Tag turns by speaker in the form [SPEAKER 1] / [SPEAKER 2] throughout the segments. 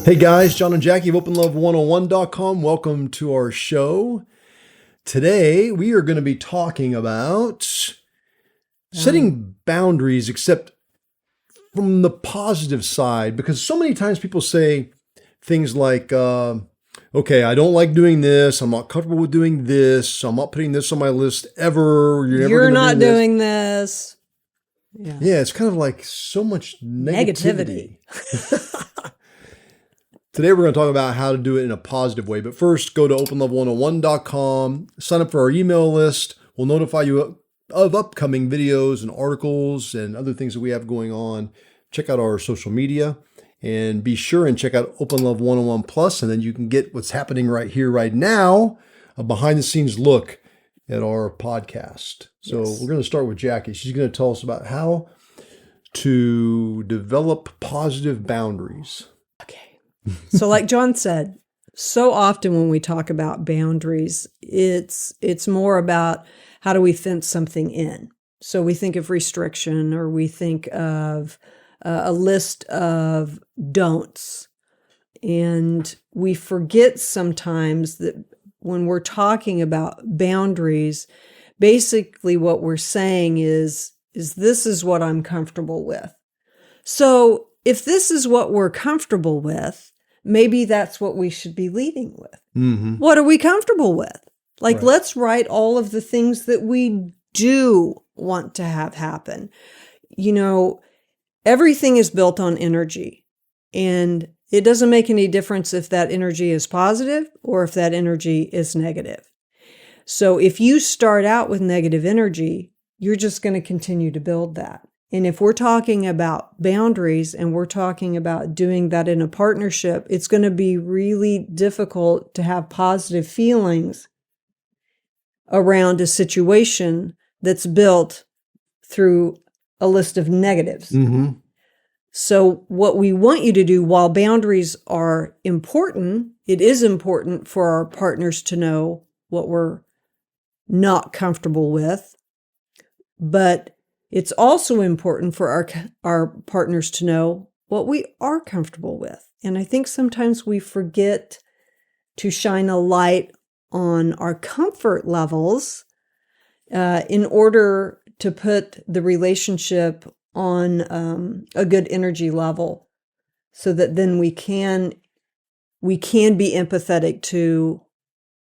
[SPEAKER 1] Hey guys, John and Jackie of OpenLove101.com. Welcome to our show. Today we are going to be talking about setting boundaries, except from the positive side, because so many times people say things like, okay, I don't like doing this. I'm not comfortable with doing this. I'm not putting this on my list ever.
[SPEAKER 2] You're not doing this.
[SPEAKER 1] Yeah, it's kind of like so much negativity. Today we're going to talk about how to do it in a positive way. But first, go to OpenLove101.com, sign up for our email list. We'll notify you of upcoming videos and articles and other things that we have going on. Check out our social media and be sure and check out OpenLove 101 Plus, and then you can get what's happening right here, right now, a behind the scenes look at our podcast. So We're going to start with Jackie. She's going to tell us about how to develop positive boundaries.
[SPEAKER 2] Okay. So like John said, so often when we talk about boundaries, it's more about how do we fence something in. So we think of restriction, or we think of a list of don'ts. And we forget sometimes that when we're talking about boundaries, basically what we're saying is this is what I'm comfortable with. So if this is what we're comfortable with, maybe that's what we should be leading with. Mm-hmm. What are we comfortable with? Like, Let's write all of the things that we do want to have happen. You know, everything is built on energy, and it doesn't make any difference if that energy is positive or if that energy is negative. So if you start out with negative energy, you're just going to continue to build that. And if we're talking about boundaries and we're talking about doing that in a partnership, it's going to be really difficult to have positive feelings around a situation that's built through a list of negatives. Mm-hmm. So what we want you to do, while boundaries are important, it is important for our partners to know what we're not comfortable with, but it's also important for our partners to know what we are comfortable with. And I think sometimes we forget to shine a light on our comfort levels in order to put the relationship on a good energy level, so that then we can be empathetic to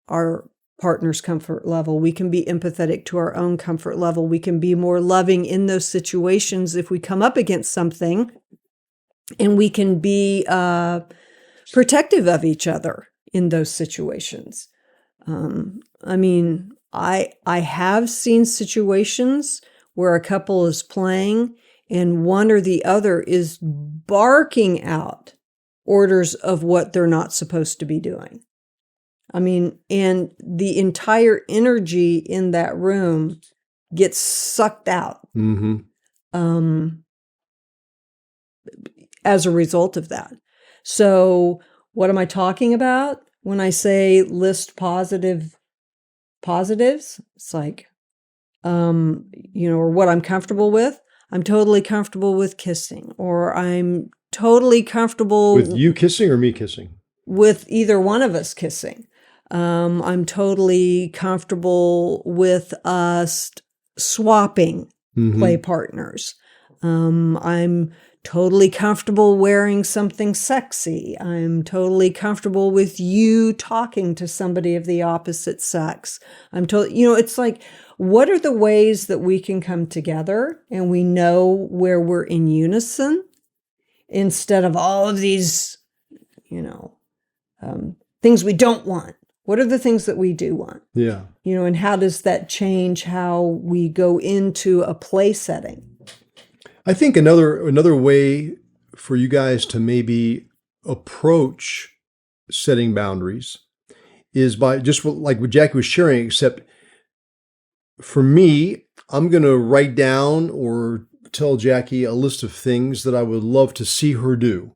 [SPEAKER 2] our partner's comfort level. We can be empathetic to our own comfort level. We can be more loving in those situations if we come up against something, and we can be protective of each other in those situations. I mean, I have seen situations where a couple is playing and one or the other is barking out orders of what they're not supposed to be doing. I mean, and the entire energy in that room gets sucked out as a result of that. So what am I talking about when I say list positives? It's like, or what I'm comfortable with. I'm totally comfortable with kissing, or I'm totally comfortable
[SPEAKER 1] with you kissing or me kissing?
[SPEAKER 2] With either one of us kissing. I'm totally comfortable with us swapping play partners. I'm totally comfortable wearing something sexy. I'm totally comfortable with you talking to somebody of the opposite sex. It's like, what are the ways that we can come together and we know where we're in unison, instead of all of these, things we don't want? What are the things that we do want?
[SPEAKER 1] Yeah.
[SPEAKER 2] And how does that change how we go into a play setting?
[SPEAKER 1] I think another way for you guys to maybe approach setting boundaries is by just like what Jackie was sharing, except for me, I'm going to write down or tell Jackie a list of things that I would love to see her do.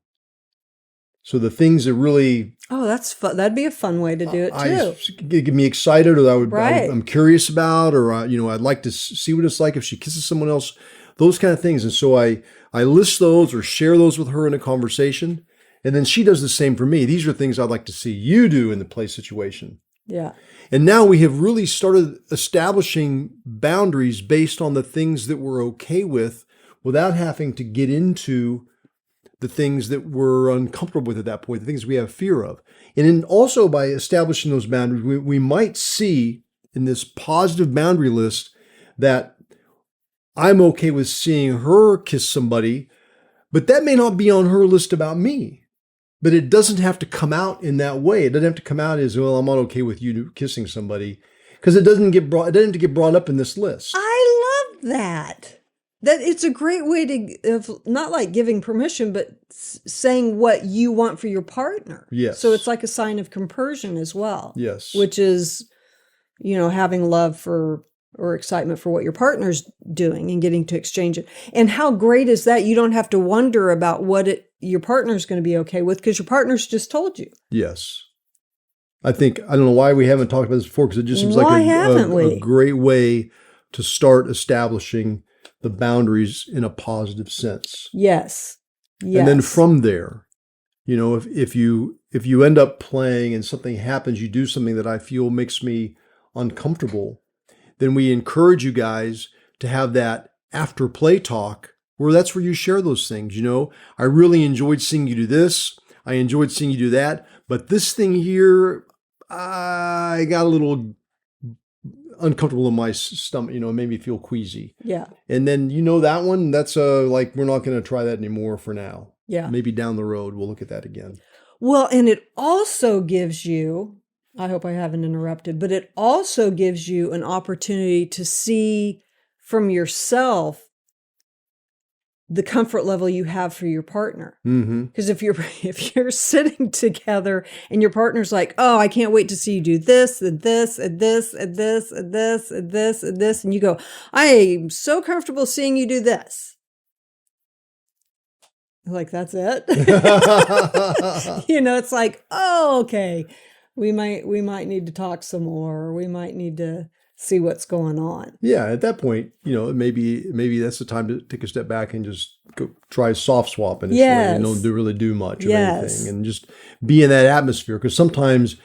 [SPEAKER 1] So the things that really...
[SPEAKER 2] Oh, that's fun. That'd be a fun way to do it too.
[SPEAKER 1] Get me excited, or I'm curious about, or I'd like to see what it's like if she kisses someone else, those kind of things. And so I list those or share those with her in a conversation. And then she does the same for me. These are things I'd like to see you do in the play situation.
[SPEAKER 2] Yeah.
[SPEAKER 1] And now we have really started establishing boundaries based on the things that we're okay with without having to get into the things that we're uncomfortable with at that point, the things we have fear of. And then also by establishing those boundaries, we might see in this positive boundary list that I'm okay with seeing her kiss somebody, but that may not be on her list about me. But it doesn't have to come out in that way. It doesn't have to come out as, well, I'm not okay with you kissing somebody, because it doesn't have to get brought up in this list.
[SPEAKER 2] I love that. That it's a great way to, not like giving permission, but saying what you want for your partner.
[SPEAKER 1] Yes.
[SPEAKER 2] So it's like a sign of compersion as well.
[SPEAKER 1] Yes.
[SPEAKER 2] Which is, having love for or excitement for what your partner's doing and getting to exchange it. And how great is that? You don't have to wonder about what your partner's going to be okay with, because your partner's just told you.
[SPEAKER 1] Yes. I don't know why we haven't talked about this before, because it just seems like a great way to start establishing the boundaries in a positive sense.
[SPEAKER 2] Yes. Yes.
[SPEAKER 1] And then from there, if you end up playing and something happens, you do something that I feel makes me uncomfortable, then we encourage you guys to have that after play talk where that's where you share those things. I really enjoyed seeing you do this. I enjoyed seeing you do that. But this thing here, I got a little uncomfortable in my stomach, it made me feel queasy.
[SPEAKER 2] Yeah.
[SPEAKER 1] And then, that one, that's like, we're not going to try that anymore for now.
[SPEAKER 2] Yeah.
[SPEAKER 1] Maybe down the road, we'll look at that again.
[SPEAKER 2] Well, and it also gives you, I hope I haven't interrupted, but it also gives you an opportunity to see from yourself the comfort level you have for your partner. Because if you're sitting together and your partner's like, oh, I can't wait to see you do this and this and this and this and this and this and this, and you go, I am so comfortable seeing you do this. Like, that's it. It's like, oh, okay. We might need to talk some more, or we might need to see what's going on.
[SPEAKER 1] Yeah, at that point, maybe that's the time to take a step back and just go try soft swap initially, and don't really do much or anything, and just be in that atmosphere. Because sometimes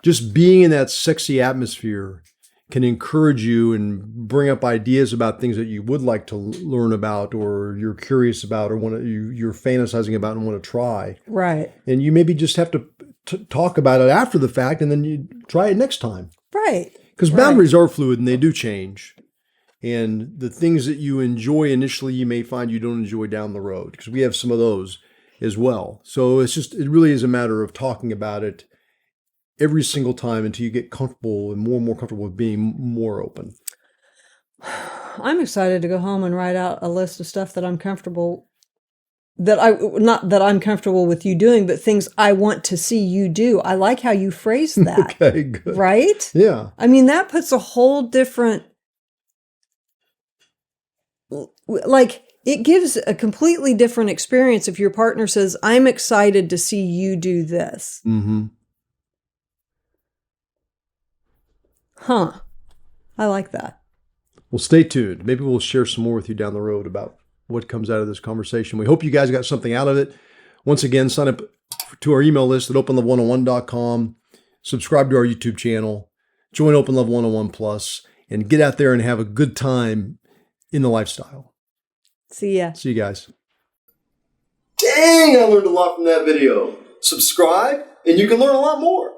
[SPEAKER 1] just being in that sexy atmosphere can encourage you and bring up ideas about things that you would like to learn about, or you're curious about, or you're fantasizing about and want to try.
[SPEAKER 2] Right.
[SPEAKER 1] And you maybe just have to talk about it after the fact, and then you try it next time.
[SPEAKER 2] Right.
[SPEAKER 1] Because boundaries are fluid and they do change. And the things that you enjoy initially, you may find you don't enjoy down the road, because we have some of those as well. So it really is a matter of talking about it every single time until you get comfortable and more comfortable with being more open.
[SPEAKER 2] I'm excited to go home and write out a list of stuff that I'm comfortable not that I'm comfortable with you doing, but things I want to see you do. I like how you phrased that.
[SPEAKER 1] Okay, good.
[SPEAKER 2] Right?
[SPEAKER 1] Yeah.
[SPEAKER 2] I mean, that puts a whole different, it gives a completely different experience if your partner says, I'm excited to see you do this.
[SPEAKER 1] Mm-hmm.
[SPEAKER 2] Huh. I like that.
[SPEAKER 1] Well, stay tuned. Maybe we'll share some more with you down the road about what comes out of this conversation. We hope you guys got something out of it. Once again, sign up to our email list at openlove101.com. Subscribe to our YouTube channel. Join Open Love 101 Plus, and get out there and have a good time in the lifestyle.
[SPEAKER 2] See ya.
[SPEAKER 1] See you guys. Dang, I learned a lot from that video. Subscribe, and you can learn a lot more.